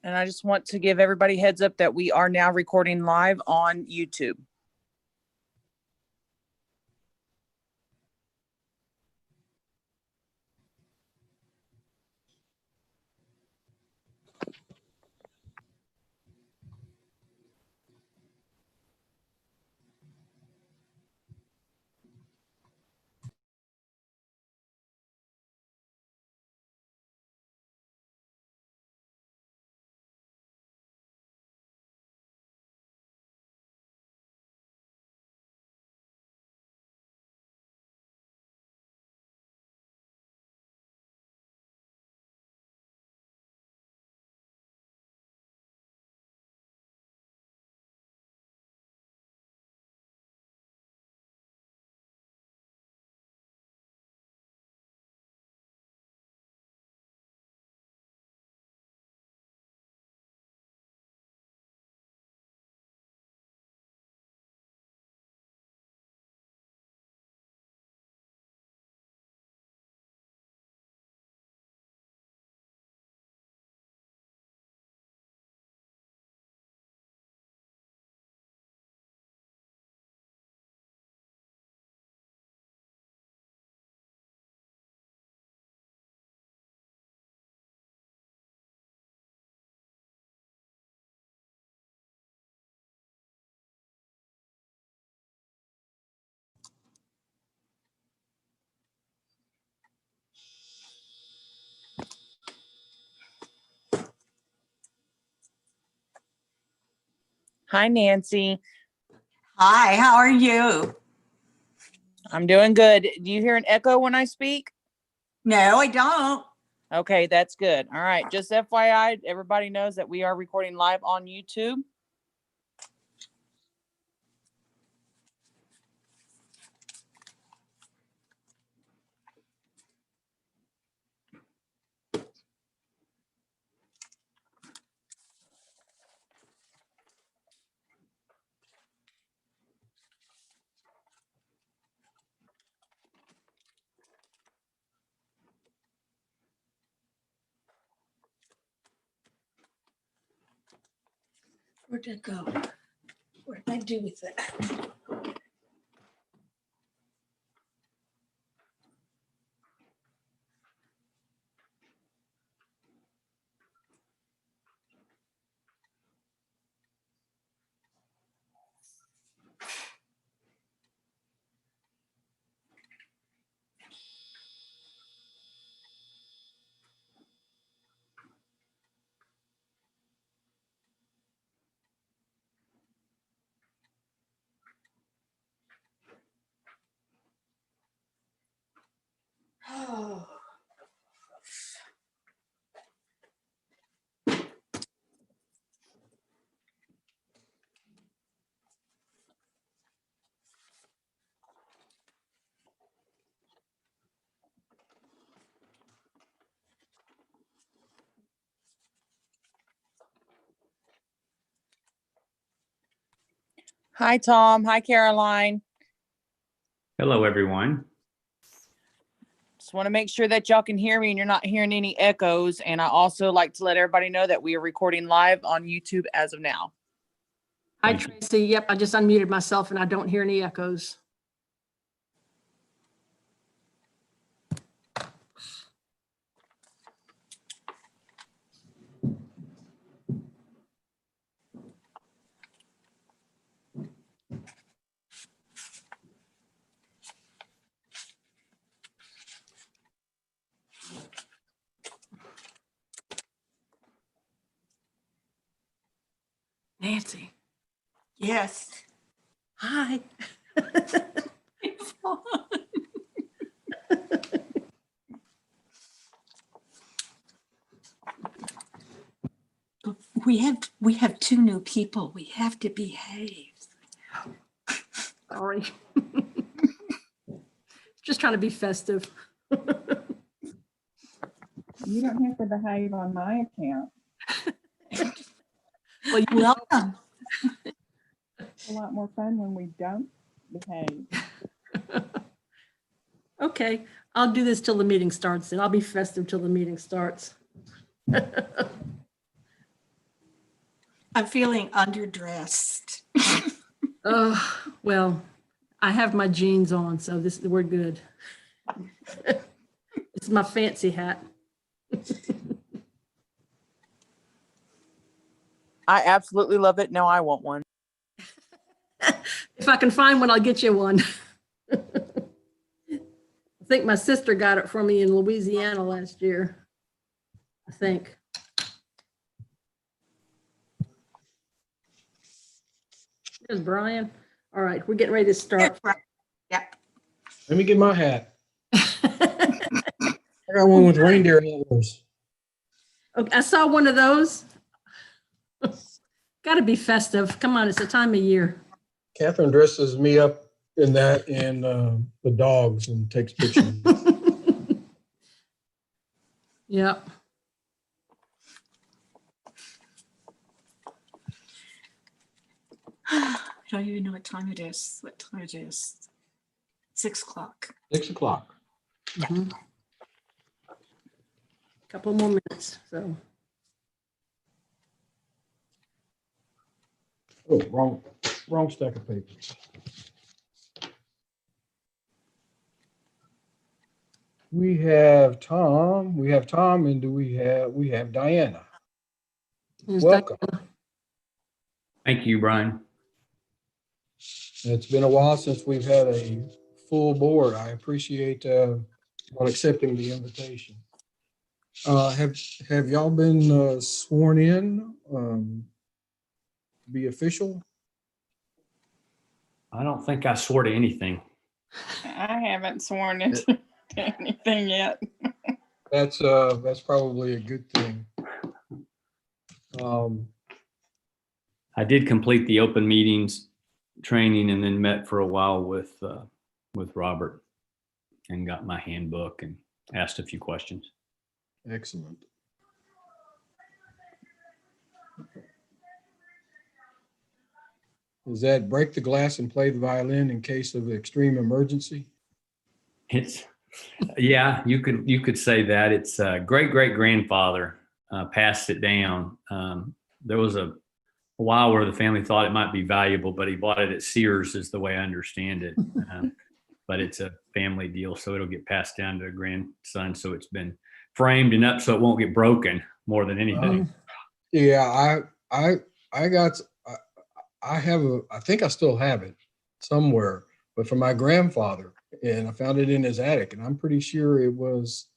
And I just want to give everybody heads up that we are now recording live on YouTube. Hi, Nancy. Hi, how are you? I'm doing good. Do you hear an echo when I speak? No, I don't. Okay, that's good. All right. Just FYI, everybody knows that we are recording live on YouTube. Where'd it go? What did I do with that? Oh. Hi, Tom. Hi, Caroline. Hello, everyone. Just want to make sure that y'all can hear me and you're not hearing any echoes. And I also like to let everybody know that we are recording live on YouTube as of now. Hi, Tracy. Yep, I just unmuted myself and I don't hear any echoes. Nancy. Yes. Hi. It's on. We have two new people. We have to behave. Sorry. Just trying to be festive. You don't have to behave on my account. Well, you Welcome. It's a lot more fun when we don't behave. okay. I'll do this till the meeting starts and I'll be festive till the meeting starts. I'm feeling underdressed. Oh, well, I have my jeans on, so we're good. It's my fancy hat. I absolutely love it. No, I want one. If I can find one, I'll get you one. I think my sister got it for me in Louisiana last year. I think. There's Brian. All right, we're getting ready to start. Yep. Let me get my hat. I got one with reindeer antlers. Okay, I saw one of those. Got to be festive. Come on, it's the time of year. Catherine dresses me up in that and the dogs and takes pictures. Yep. I don't even know what time it is. What time it is? 6 o'clock. 6 o'clock. Mhm. Couple more minutes, so. Oh, wrong stack of papers. We have Tom, and we have Diana. Here's Welcome. Diana. Thank you, Brian. It's been a while since we've had a full board. I appreciate on accepting the invitation. Have y'all been sworn in? Be official? I don't think I swore to anything. I haven't sworn into anything yet. That's probably a good thing. I did complete the open meetings training and then met for a while with Robert and got my handbook and asked a few questions. Excellent. Is that break the glass and play the violin in case of extreme emergency? It's, yeah, you could say that. It's great grandfather passed it down. There was a while where the family thought it might be valuable, but he bought it at Sears, is the way I understand it. But it's a family deal, so it'll get passed down to a grandson. So it's been framed and up so it won't get broken more than anything. Yeah, I think I still have it somewhere, but from my grandfather, and I found it in his attic, and I'm pretty sure it was,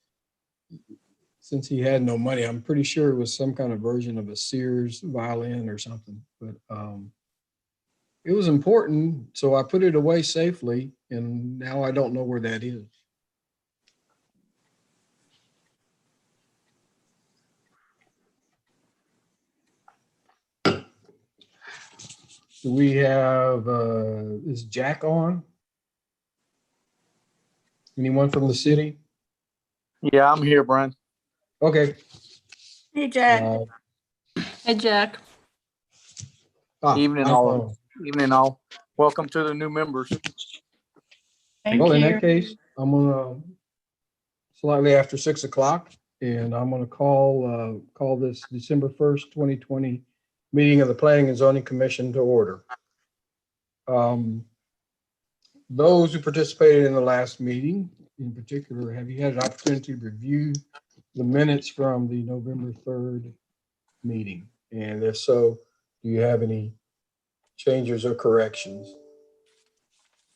since he had no money, I'm pretty sure it was some kind of version of a Sears violin or something, but it was important, so I put it away safely, and now I don't know where that is. Do we have, is Jack on? Anyone from the city? Yeah, I'm here, Brian. Okay. Hey, Jack. Hey, Jack. Evening, all. Evening, all. Welcome to the new members. Thank Well, in you. that case, I'm gonna slightly after 6 o'clock, and I'm gonna call this December 1st, 2020 meeting of the Planning and Zoning Commission to order. Those who participated in the last meeting, in particular, have you had an opportunity to review the minutes from the November 3rd meeting? And if so, do you have any changes or corrections?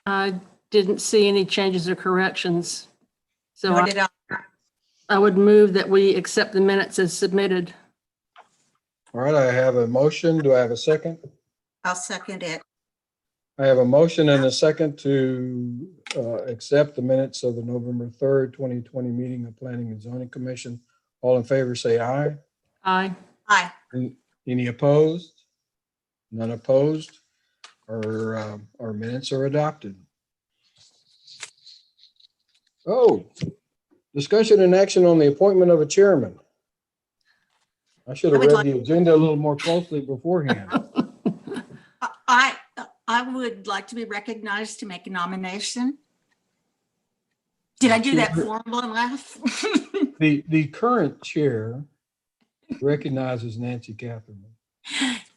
I didn't see any changes or corrections. So Nor did I. I would move that we accept the minutes as submitted. All right, I have a motion. Do I have a second? I'll second it. I have a motion and a second to accept the minutes of the November 3rd, 2020 meeting of Planning and Zoning Commission. All in favor, say aye. Aye. Aye. Any opposed? None opposed? Our minutes are adopted. Oh, discussion and action on the appointment of a chairman. I should have read the agenda a little more closely beforehand. I would like to be recognized to make a nomination. Did I do that formal enough? The current chair recognizes Nancy Catherine.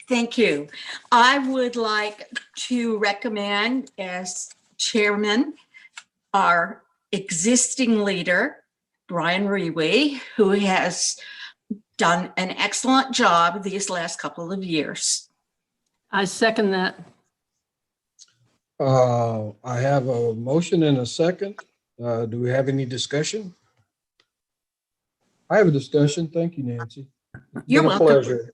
Thank you. I would like to recommend as chairman our existing leader, Brian Rewe, who has done an excellent job these last couple of years. I second that. I have a motion and a second. Do we have any discussion? I have a discussion. Thank you, Nancy. It's You're been a welcome. pleasure.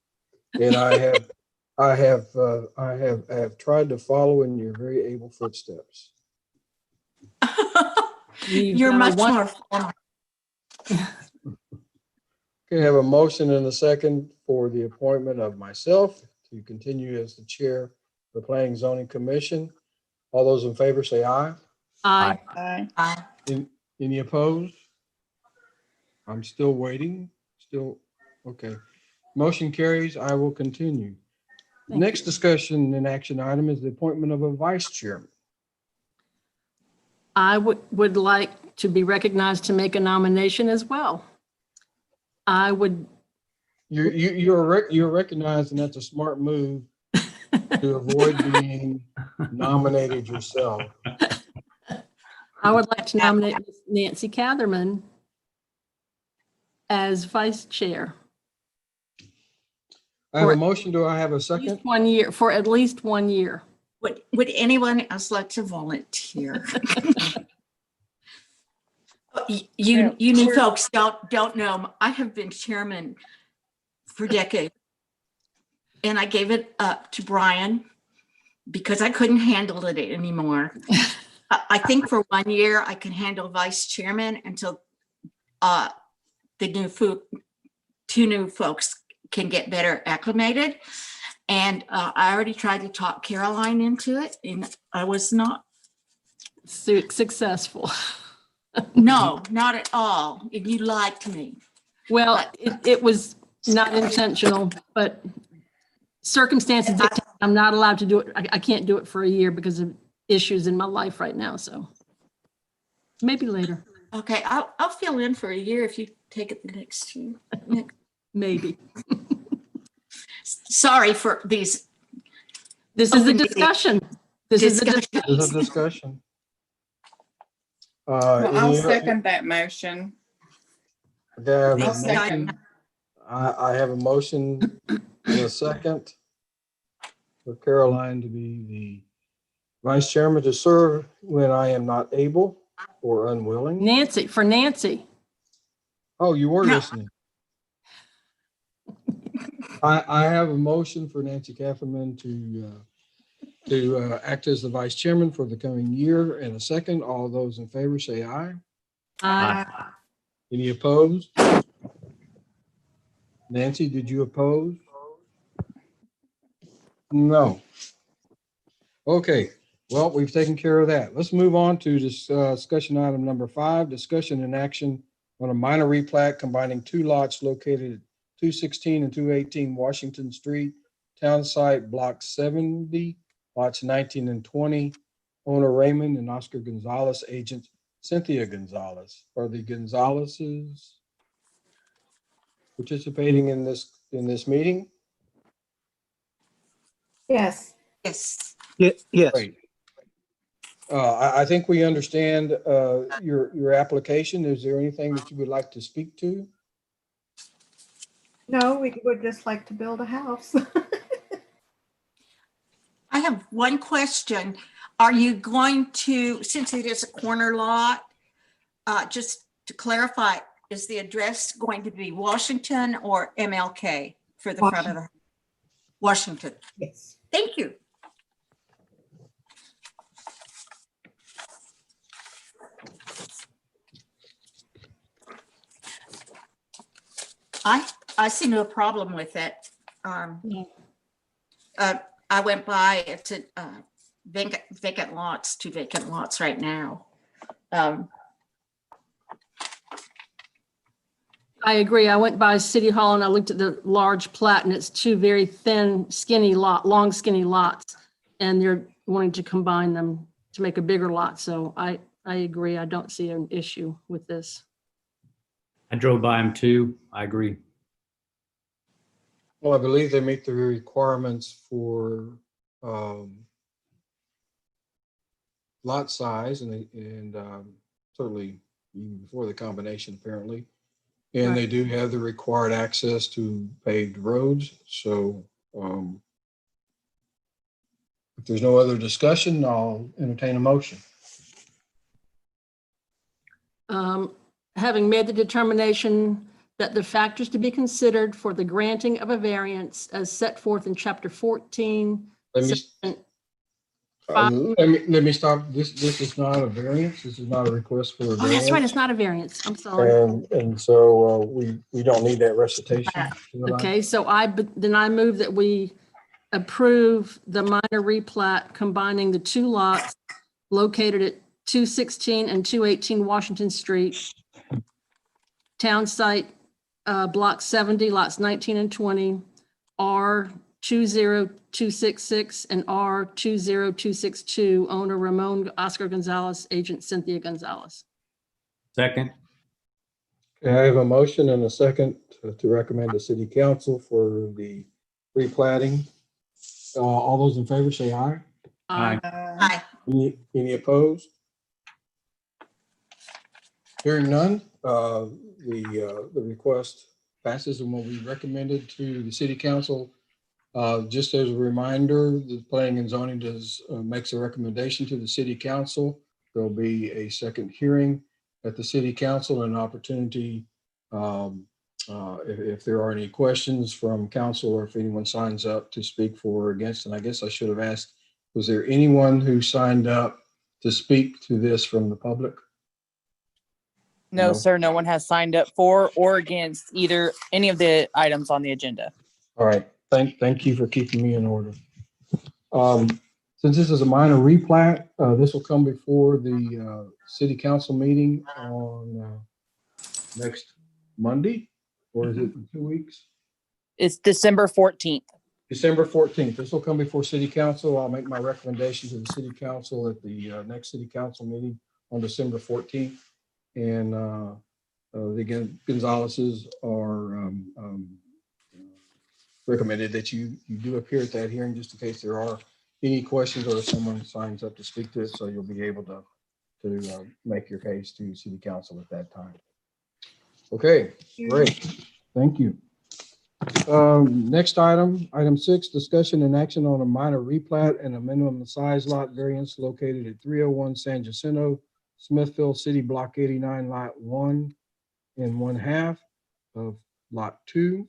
And I have tried to follow in your very able footsteps. You're much more formal. Okay, I have a motion and a second for the appointment of myself to continue as the chair of the Planning and Zoning Commission. All those in favor say aye. Aye. Aye. Any opposed? I'm still waiting, okay. Motion carries. I will continue. Thank Next discussion and action item is the appointment of a vice chairman. I would like to be recognized to make a nomination as well. I would, You're recognized, and that's a smart move to avoid being nominated yourself. I would like to nominate Ms. Nancy Catherman as vice chair. I have a motion. Do I have a At second? least 1 year, for at least 1 year. Would anyone else like to volunteer? You new folks don't know. I have been chairman for decades. And I gave it up to Brian because I couldn't handle it anymore. I think for 1 year I can handle vice chairman until the two new folks can get better acclimated. And I already tried to talk Caroline into it, and I was not. Successful. No, not at all. And you lied to me. Well, it was not intentional, but circumstances dictate I'm not allowed to do it. I can't do it for a year because of issues in my life right now. So maybe later, Okay, I'll fill in for a year if you take it the next year. maybe. Sorry for these. This is a discussion. This is a discussion. This is a discussion. Well, I'll any- second that motion. Okay, I have a I'll second. motion. I have a motion and a second for Caroline to be the vice chairman to serve when I am not able or unwilling. For Nancy. Oh, you were No. listening. I have a motion for Nancy Kafferman to act as the vice chairman for the coming year, and a second. All those in favor say aye. Any opposed? Nancy, did you oppose? No. Okay, well, we've taken care of that. Let's move on to this discussion item number 5, discussion and action on a minor replat combining 2 lots located at 216 and 218 Washington Street, Town Site Block 70, lots 19 and 20. Owner Raymond and Oscar Gonzalez, agent Cynthia Gonzalez. Are the Gonzalezes participating in this meeting? Yes. Yes. Yes. Great. I think we understand your application. Is there anything that you would like to speak to? No, we would just like to build a house. I have one question. Are you going to, since it is a corner lot, just to clarify, is the address going to be Washington or MLK for the front of the Washington? Yes. Thank you. I see no problem with it. I went by, it's vacant lots, 2 vacant lots right now. I agree. I went by City Hall and I looked at the large plat and it's 2 very thin, long skinny lots. And they're wanting to combine them to make a bigger lot. So I agree. I don't see an issue with this. I drove by them too. I agree. Well, I believe they meet the requirements for lot size and certainly even before the combination apparently. And they do have the required access to paved roads. So if there's no other discussion, I'll entertain a motion. Having made the determination that the factors to be considered for the granting of a variance as set forth in chapter 14. Let me, section let me stop. This is not a variance. This is not a request for a variance. Oh, that's right. It's not a variance. I'm sorry. And so we don't need that recitation. Okay, so then I move that we approve the minor replat combining the two lots located at 216 and 218 Washington Street, town site, block 70, lots 19 and 20, R20266 and R20262, owner Ramon Oscar Gonzalez, agent Cynthia Gonzalez. Second. Okay, I have a motion and a second to recommend to city council for the replatting. All those in favor say aye. Aye. Aye. Any opposed? Hearing none, the request passes and will be recommended to the city council. Just as a reminder, the planning and zoning makes a recommendation to the city council. There'll be a second hearing at the city council, an opportunity if there are any questions from council or if anyone signs up to speak for or against. And I guess I should have asked, was there anyone who signed up to speak to this from the public? No, No. sir, no one has signed up for or against any of the items on the agenda. All right, thank you for keeping me in order. Since this is a minor replat, this will come before the city council meeting on next Monday, or is it in 2 weeks? It's December 14th. December 14th. This will come before city council. I'll make my recommendation to the city council at the next city council meeting on December 14th. And the Gonzalez's are recommended that you do appear at that hearing just in case there are any questions or if someone signs up to speak to it, so you'll be able to make your case to city council at that time. Okay, great. Thank you. Next item 6, discussion and action on a minor replat and a minimum size lot variance located at 301 San Jacinto, Smithville City, Block 89, Lot 1 and 1/2 of Lot 2.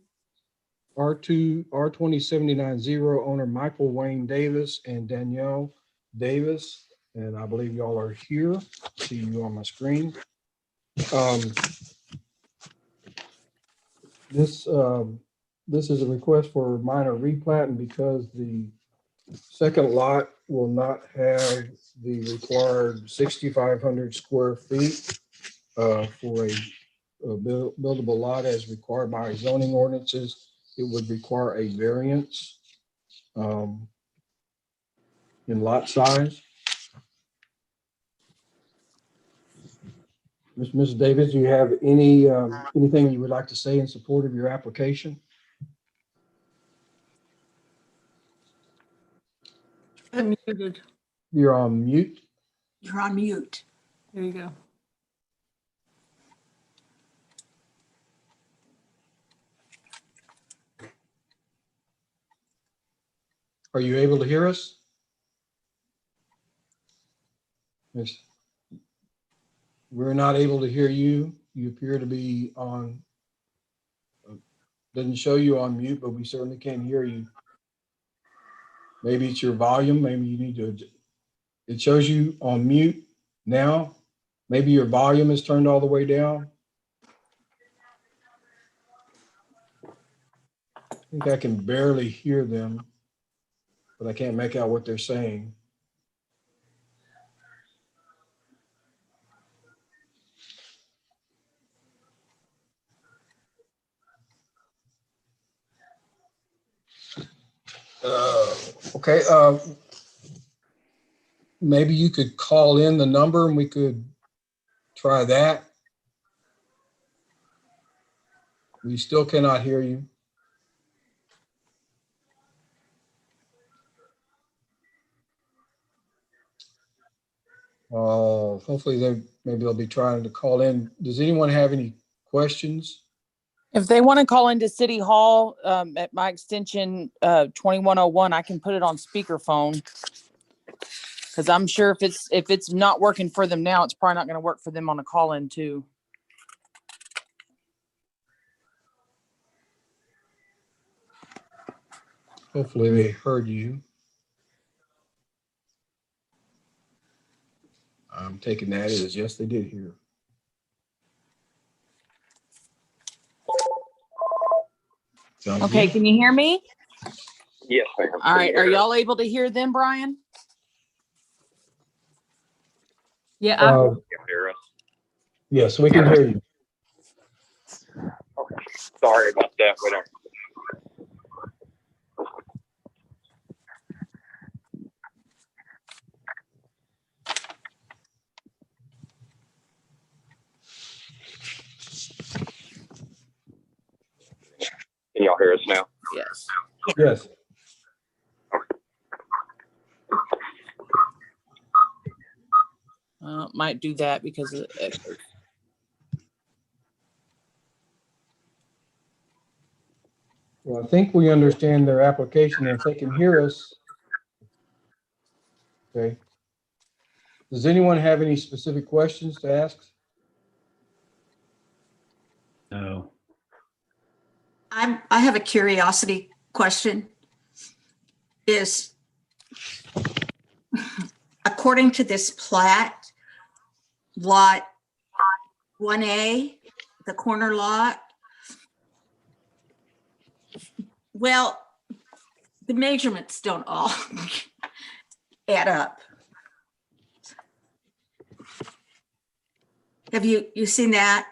R27090, owner Michael Wayne Davis and Danielle Davis. And I believe y'all are here. See you on my screen. This is a request for minor replat, and because the second lot will not have the required 6,500 square feet for a buildable lot as required by zoning ordinances, it would require a variance in lot size. Ms. Davis, do you have anything you would like to say in support of your application? I'm muted. You're on mute. You're on mute. There you go. Are you able to hear us? Yes. We're not able to hear you. You appear to be on, doesn't show you on mute, but we certainly can't hear you. Maybe it's your volume. Maybe you need to, it shows you on mute now. Maybe your volume is turned all the way down. I think I can barely hear them, but I can't make out what they're saying. Okay. Maybe you could call in the number and we could try that. We still cannot hear you. Hopefully maybe they'll be trying to call in. Does anyone have any questions? If they want to call into City Hall, at my extension, 2101, I can put it on speakerphone. Cause I'm sure if it's not working for them now, it's probably not going to work for them on a call in too. Hopefully they heard you. I'm taking that as yes, they did hear. Sounds Okay, good. can you hear me? Yes, ma'am. All right, are y'all able to hear them, Brian? Yeah, Uh, Can you hear us? Yes, we can hear you. Okay. Sorry about that. Whatever. Can y'all hear us now? Yes. Yes. Might do that because of the echo. Well, I think we understand their application. If they can hear us. Okay. Does anyone have any specific questions to ask? No. I have a curiosity question. Is, according to this plat, lot 1A, the corner lot, well, the measurements don't all add up. Have you seen that?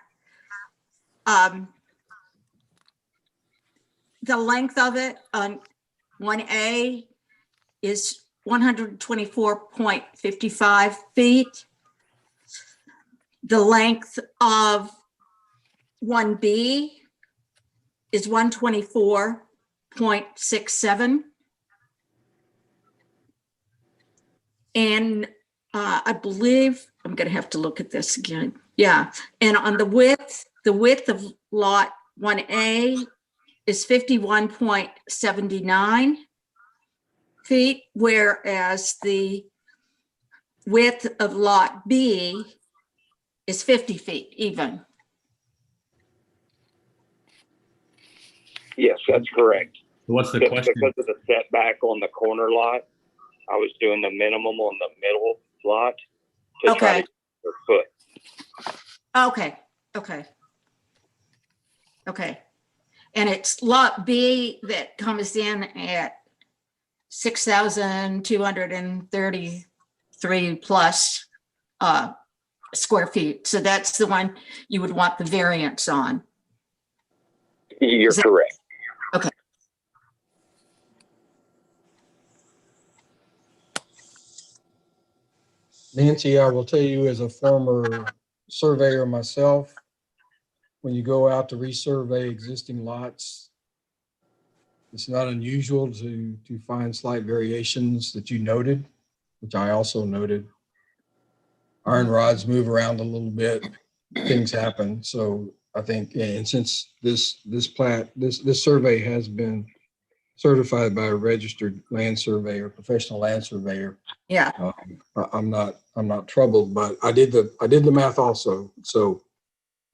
The length of it on 1A is 124.55 feet. The length of 1B is 124.67. And I believe, I'm going to have to look at this again. Yeah. And on the width of lot 1A is 51.79 feet, whereas the width of lot B is 50 feet even. Yes, that's correct. What's the Just question? because of the setback on the corner lot, I was doing the minimum on the middle lot to try Okay. to get per foot. Okay. And it's lot B that comes in at 6,233 plus square feet. So that's the one you would want the variance on. You're Is that- correct. Okay. Nancy, I will tell you as a former surveyor myself, when you go out to resurvey existing lots, it's not unusual to find slight variations that you noted, which I also noted. Iron rods move around a little bit, things happen. So I think, and since this survey has been certified by a registered land surveyor, professional land surveyor, Yeah. I'm not troubled, but I did the math also. So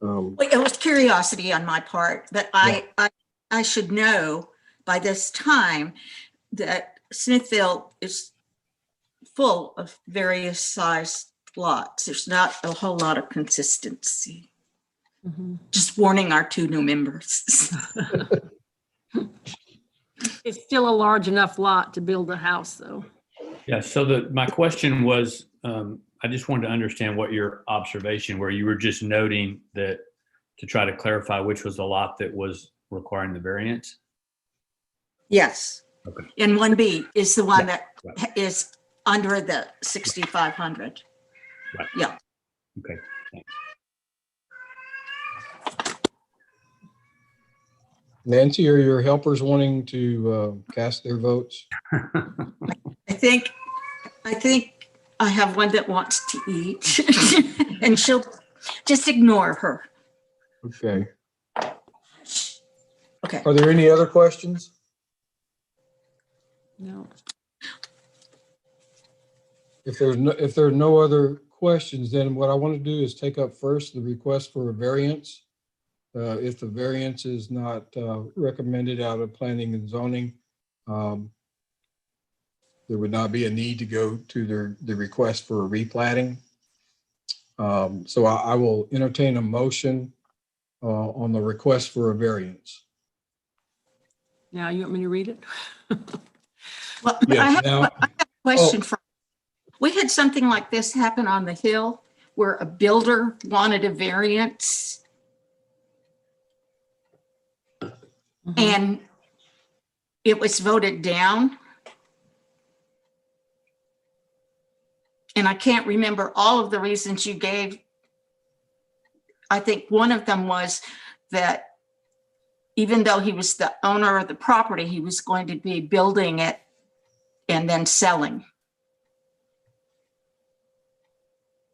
Well, it was curiosity on my part, but I should know by this time that Smithville is full of various sized lots. There's not a whole lot of consistency. Mhm. Just warning our two new members. It's still a large enough lot to build a house, though. Yeah. So my question was, I just wanted to understand what your observation, where you were just noting that to try to clarify which was the lot that was requiring the variance. Yes. Okay. And 1B is the one that right. is under the 6,500. Right. Yeah. Okay. Thanks. Nancy, are your helpers wanting to cast their votes? I think I have one that wants to eat and she'll just ignore her. Okay. Okay. Are there any other questions? No. If there are no other questions, then what I want to do is take up first the request for a variance. If the variance is not recommended out of planning and zoning, there would not be a need to go to the request for a replatting. So I will entertain a motion on the request for a variance. Now, you want me to read it? Well, Yes, I have now- a question for, we had something like this happen on the Hill where a builder wanted a variance and it was voted down. And I can't remember all of the reasons you gave. I think one of them was that even though he was the owner of the property, he was going to be building it and then selling.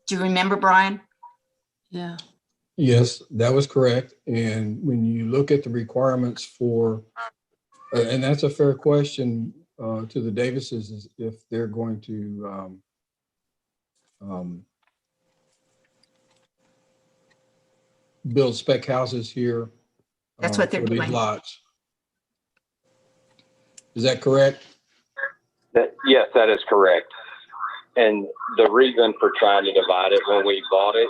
Do you remember, Brian? Yeah. Yes, that was correct. And when you look at the requirements for, and that's a fair question to the Davises, is if they're going to build spec houses here. That's what they're for these doing. lots. Is that correct? Yes, that is correct. And the reason for trying to divide it, when we bought it,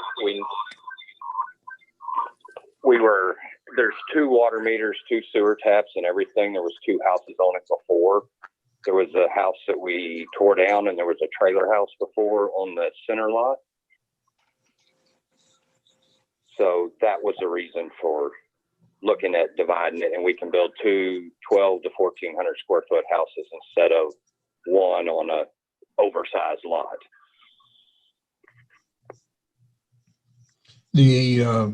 there's 2 water meters, 2 sewer taps and everything. There was 2 houses on it before. There was a house that we tore down and there was a trailer house before on the center lot. So that was the reason for looking at dividing it, and we can build 2 12 to 1,400 square foot houses instead of one on a oversized lot. The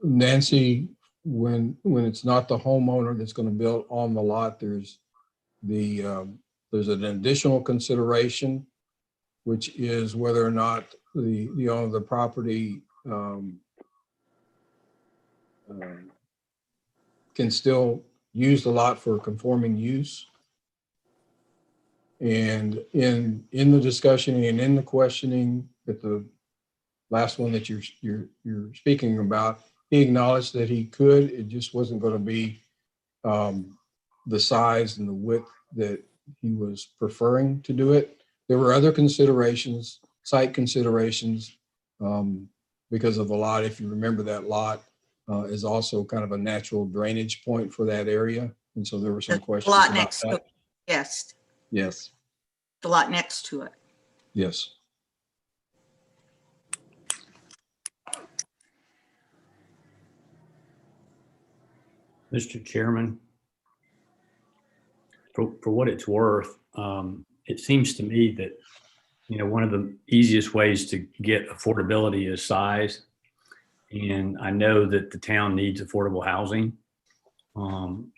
Nancy, when it's not the homeowner that's going to build on the lot, there's an additional consideration, which is whether or not the owner of the property can still use the lot for conforming use. And in the discussion and in the questioning at the last one that you're speaking about, he acknowledged that he could. It just wasn't going to be the size and the width that he was preferring to do it. There were other considerations, site considerations, because of the lot. If you remember, that lot is also kind of a natural drainage point for that area. And so there were some The questions lot about next to that. it. Yes, Yes, the lot next to it. yes. Mr. Chairman, for what it's worth, it seems to me that, one of the easiest ways to get affordability is size. And I know that the town needs affordable housing.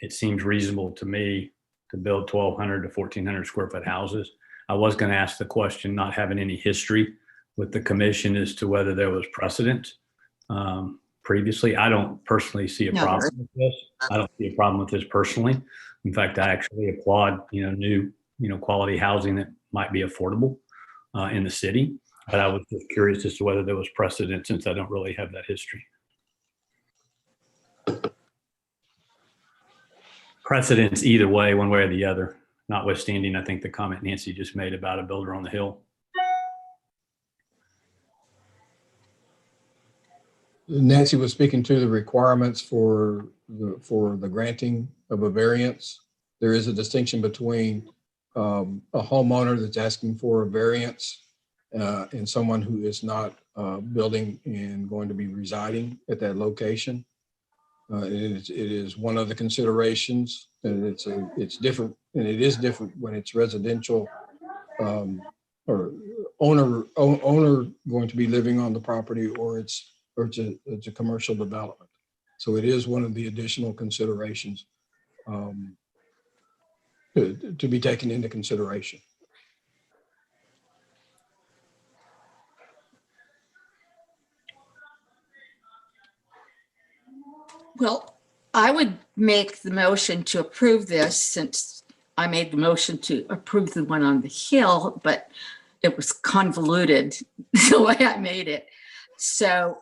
It seems reasonable to me to build 1,200 to 1,400 square foot houses. I was going to ask the question, not having any history with the commission, as to whether there was precedent previously. I don't personally see a problem with this. I don't see a problem with this personally. In fact, I actually applaud, new, quality housing that might be affordable in the city. But I was just curious as to whether there was precedent, since I don't really have that history. Precedents either way, one way or the other, notwithstanding, I think, the comment Nancy just made about a builder on the hill. Nancy was speaking to the requirements for the granting of a variance. There is a distinction between a homeowner that's asking for a variance and someone who is not building and going to be residing at that location. It is one of the considerations, and it's different, and it is different when it's residential or owner going to be living on the property, or it's a commercial development. So it is one of the additional considerations to be taken into consideration. Well, I would make the motion to approve this since I made the motion to approve the one on the hill, but it was convoluted the way I made it. So,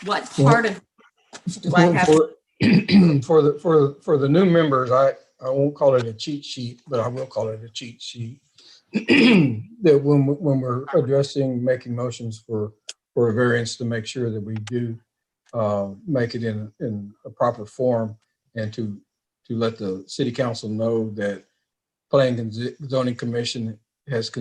what part of, do I have? For the new members, I won't call it a cheat sheet, but I will call it a cheat sheet. That when we're addressing, making motions for a variance, to make sure that we do make it in a proper form, and to let the city council know that Planning and Zoning Commission has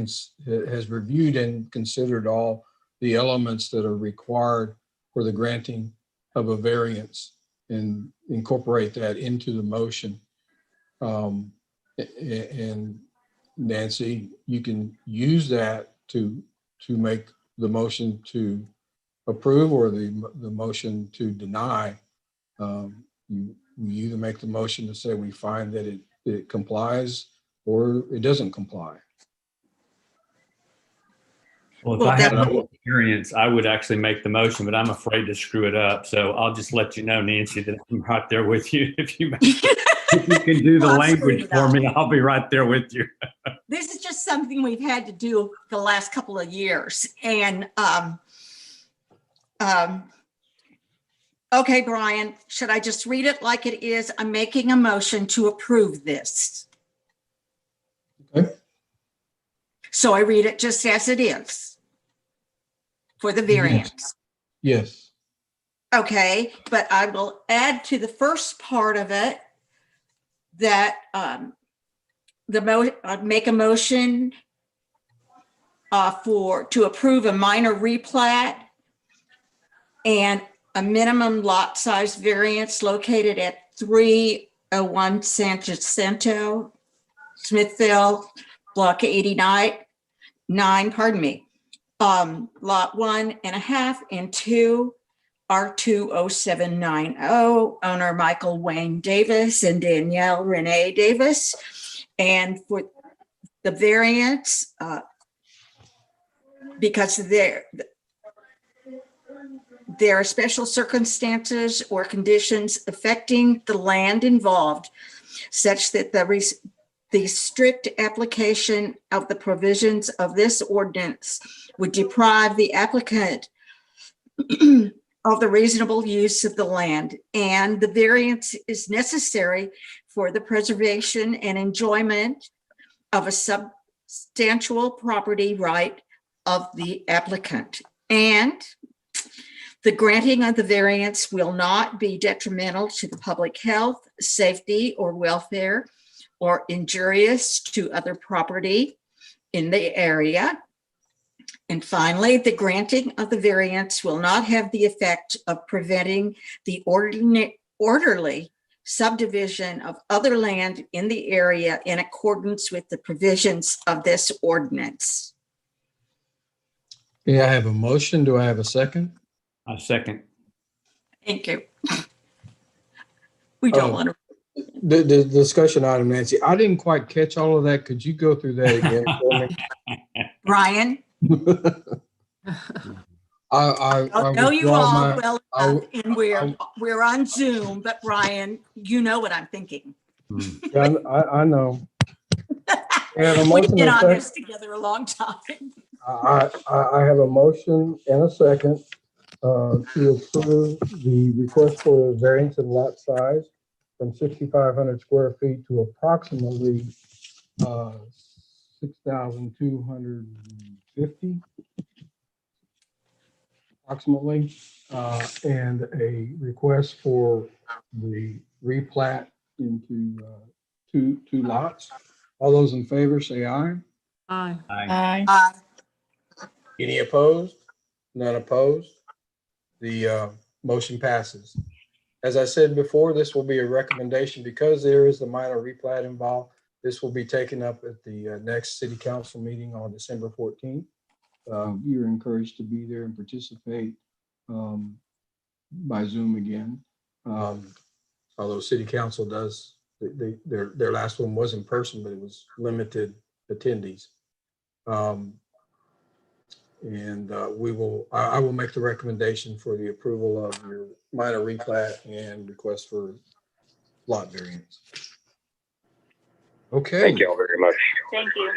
reviewed and considered all the elements that are required for the granting of a variance, and incorporate that into the motion. And Nancy, you can use that to make the motion to approve or the motion to deny. You either make the motion to say we find that it complies, or it doesn't comply. Well, if Well, I had that- no experience, I would actually make the motion, but I'm afraid to screw it up. So I'll just let you know, Nancy, that I'm right there with you. If you can do the Well, I'll language screw it for me, I'll be right there with you. This is just something we've had to do the last couple of years. And, okay, Brian, should I just read it like it is? I'm making a motion to approve this. Okay. So I read it just as it is for the variance. Yes. Okay, but I will add to the first part of it that I'd make a motion to approve a minor replat and a minimum lot size variance located at 301 San Jacinto, Smithville, block 89, lot 1.5 and 2, R20790, owner Michael Wayne Davis and Danielle Renee Davis. And for the variance, because there are special circumstances or conditions affecting the land involved, such that the strict application of the provisions of this ordinance would deprive the applicant of the reasonable use of the land, and the variance is necessary for the preservation and enjoyment of a substantial property right of the applicant. And the granting of the variance will not be detrimental to the public health, safety, or welfare, or injurious to other property in the area. And finally, the granting of the variance will not have the effect of preventing the orderly subdivision of other land in the area in accordance with the provisions of this ordinance. Okay, I have a motion. Do I have a second? A second. Thank you. We don't Oh. want to. The discussion item, Nancy, I didn't quite catch all of that. Could you go through that again for me? Brian, I I know you withdraw all my- well enough, and we're on Zoom, but Brian, you know what I'm thinking. Yeah, I know. We have a We've motion been and a on second. this together a long time. I have a motion and a second to approve the request for a variance in lot size from 6,500 square feet to approximately 6,250 approximately, and a request for the replat into two lots. All those in favor say aye. Aye. Aye. Any opposed? None opposed? The motion passes. As I said before, this will be a recommendation because there is the minor replat involved. This will be taken up at the next city council meeting on December 14th. You're encouraged to be there and participate by Zoom again. Although city council does, their last one was in person, but it was limited attendees. And I will make the recommendation for the approval of your minor replat and request for lot variance. Okay. Thank you all very much. Thank you.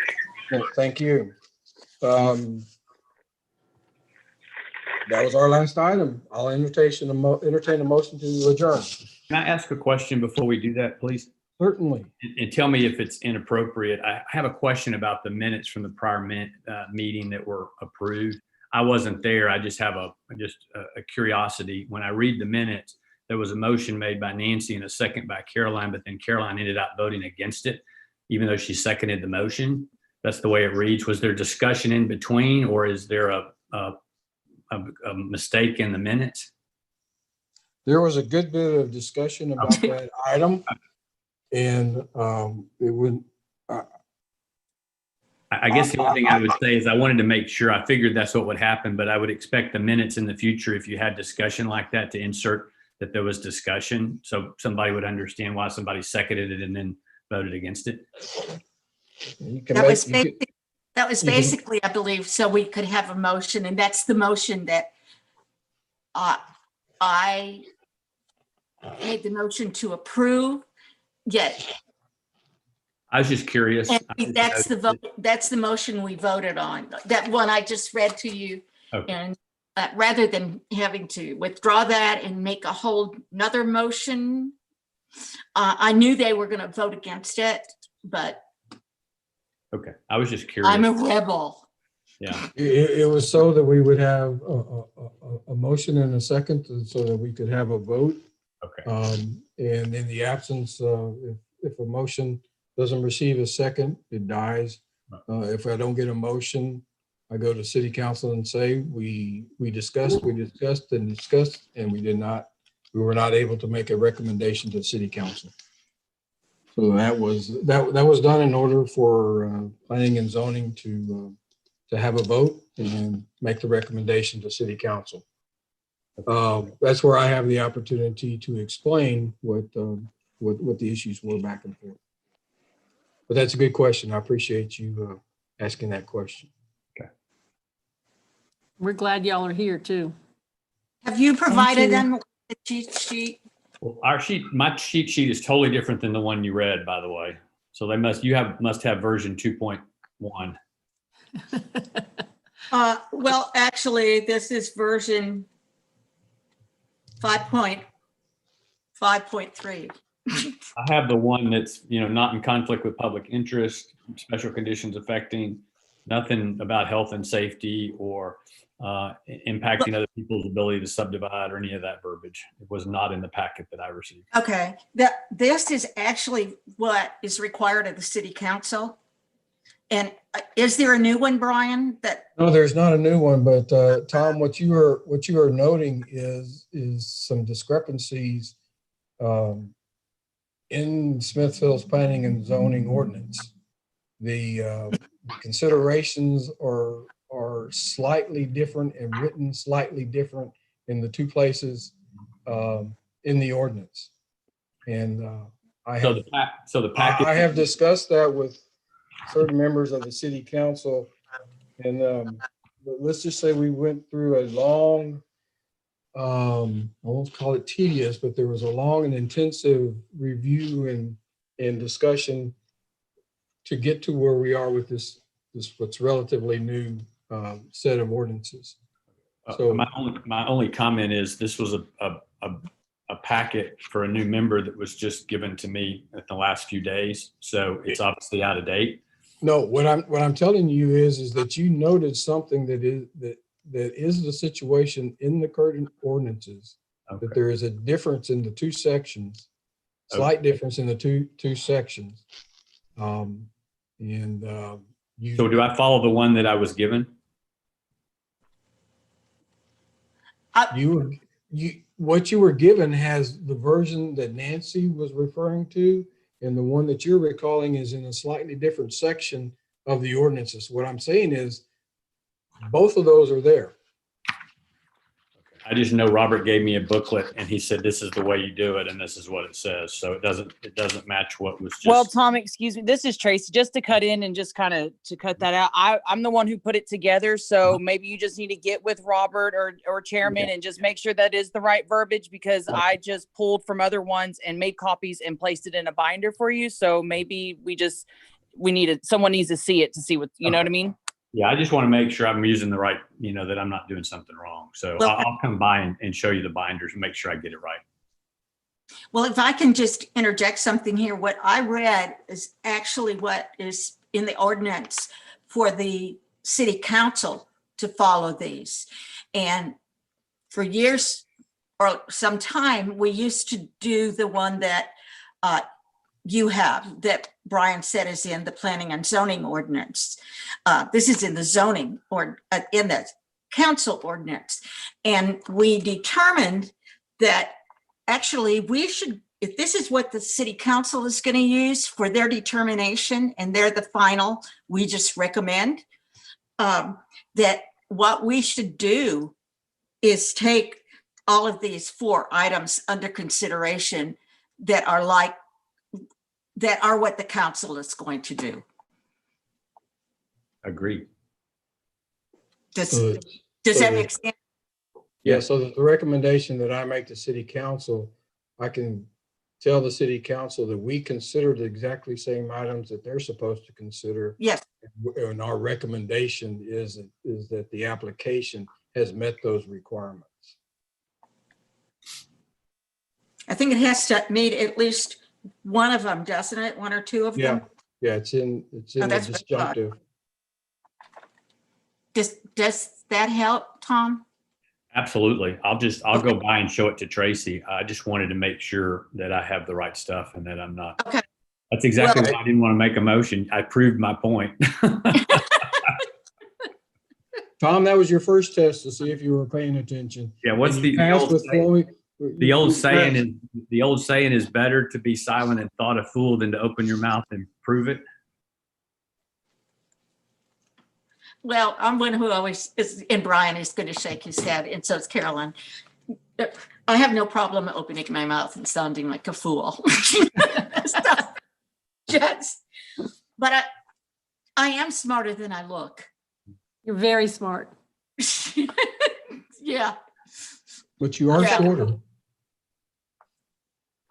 Thank you. That was our last item. I'll entertain a motion to adjourn. Can I ask a question before we do that, please? Certainly. And tell me if it's inappropriate. I have a question about the minutes from the prior meeting that were approved. I wasn't there. I just have a curiosity. When I read the minutes, there was a motion made by Nancy and a second by Caroline, but then Caroline ended up voting against it, even though she seconded the motion. That's the way it reads. Was there discussion in between, or is there a mistake in the minutes? There was a good bit of discussion about that item. And it would. I guess the only thing I would say is I wanted to make sure. I figured that's what would happen, but I would expect the minutes in the future, if you had discussion like that, to insert that there was discussion, so somebody would understand why somebody seconded it and then voted against it. That was basically, I believe, so we could have a motion, and that's the motion that I made the motion to approve. Yet I was just curious. that's the vote. That's the motion we voted on. That one I just read to you. Okay. And rather than having to withdraw that and make a whole another motion, I knew they were going to vote against it, but Okay, I was just curious. I'm a rebel. Yeah. It was so that we would have a motion and a second, so that we could have a vote. Okay. And in the absence, if a motion doesn't receive a second, it dies. If I don't get a motion, I go to city council and say, we discussed, and we were not able to make a recommendation to city council. So that was done in order for planning and zoning to have a vote and make the recommendation to city council. That's where I have the opportunity to explain what the issues were back and forth. But that's a good question. I appreciate you asking that question. Okay. We're glad y'all are here too. Have you provided you. them with the cheat sheet? Well, my cheat sheet is totally different than the one you read, by the way. So they must have version 2.1. Well, actually, this is version 5.3. I have the one that's, not in conflict with public interest, special conditions affecting, nothing about health and safety or impacting other people's ability to subdivide or any of that verbiage. It was not in the packet that I received. Okay, this is actually what is required of the city council. And is there a new one, Brian? No, there's not a new one, but Tom, what you are noting is some discrepancies in Smithfield's planning and zoning ordinance. The considerations are slightly different and written slightly different in the two places in the ordinance. And I have discussed that with certain members of the city council, and but let's just say we went through a long, I won't call it tedious, but there was a long and intensive review and discussion to get to where we are with this what's relatively new set of ordinances. So my only comment is this was a packet for a new member that was just given to me in the last few days, so it's obviously out of date. No, what I'm telling you is that you noted something that is the situation in the current ordinances. Okay. That there is a difference in the two sections, slight difference in the two sections. So do I follow the one that I was given? What you were given has the version that Nancy was referring to, and the one that you're recalling is in a slightly different section of the ordinances. What I'm saying is both of those are there. Okay. I just know Robert gave me a booklet and he said, this is the way you do it. And this is what it says. So it doesn't match what was just. Well, Tom, excuse me. This is Tracy. Just to cut in and just kind of to cut that out. I'm the one who put it together. So maybe you just need to get with Robert or chairman and just make sure that is the right verbiage, because I just pulled from other ones and made copies and placed it in a binder for you. So maybe someone needs to see it to see what, you know what I mean? Yeah, I just want to make sure I'm using the right, that I'm not doing something wrong. So Well, I'll come by and show you the binders and make sure I get it right. Well, if I can just interject something here, what I read is actually what is in the ordinance for the city council to follow these. And for years or some time, we used to do the one that you have, that Brian said is in the planning and zoning ordinance. This is in the zoning or in the council ordinance. And we determined that actually we should, if this is what the city council is going to use for their determination and they're the final, we just recommend that what we should do is take all of these 4 items under consideration that are what the council is going to do. Agreed. Does So that make sense? Yeah, so the recommendation that I make to city council, I can tell the city council that we consider the exactly same items that they're supposed to consider. Yes. And our recommendation is that the application has met those requirements. I think it has to meet at least one of them, doesn't it? 1 or 2 of them? Yeah, it's in Oh, the that's what I thought. disjunctive. Does that help, Tom? Absolutely. I'll go by and show it to Tracy. I just wanted to make sure that I have the right stuff and that I'm not. Okay. That's exactly Well, why I didn't want to make a motion. I proved my point. Tom, that was your first test to see if you were paying attention. Yeah. What's And you the passed old with saying? flowing- The old you saying passed. is the old saying is better to be silent and thought a fool than to open your mouth and prove it. Well, I'm one who always is, and Brian is going to shake his head, and so is Carolyn. I have no problem opening my mouth and sounding like a fool. But I am smarter than I look. You're very smart. Yeah. But you are Yeah. shorter.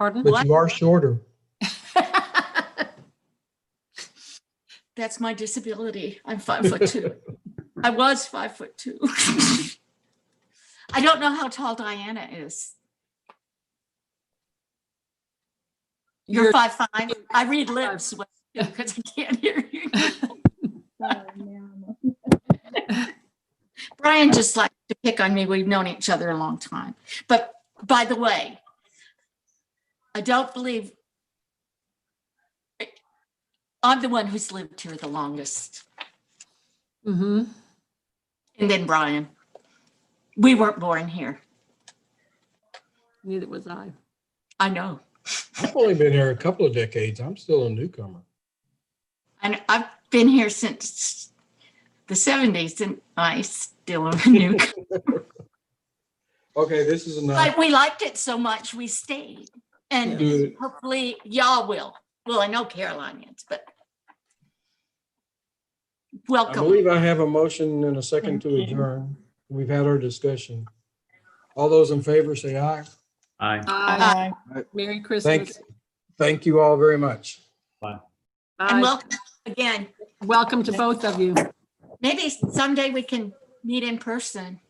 Pardon? But What? you are shorter. That's my disability. I'm 5'2". I was 5'2". I don't know how tall Diana is. You're 5'5". I read lips because I can't hear you. Brian just likes to pick on me. We've known each other a long time. But by the way, I don't believe I'm the one who's lived here the longest. Mm-hmm. And then Brian. We weren't born here. Neither was I. I know. I've only been here a couple of decades. I'm still a newcomer. And I've been here since the 70s and I still am a new. Okay, this is enough. But we liked it so much, we stayed. And Good. hopefully y'all will. Well, I know Carolinians, but I welcome. believe I have a motion and a second to adjourn. We've had our discussion. All those in favor say aye. Aye. Merry Christmas. Thank you all very much. Bye. And Bye. welcome again. Welcome to both of you. Maybe someday we can meet in person.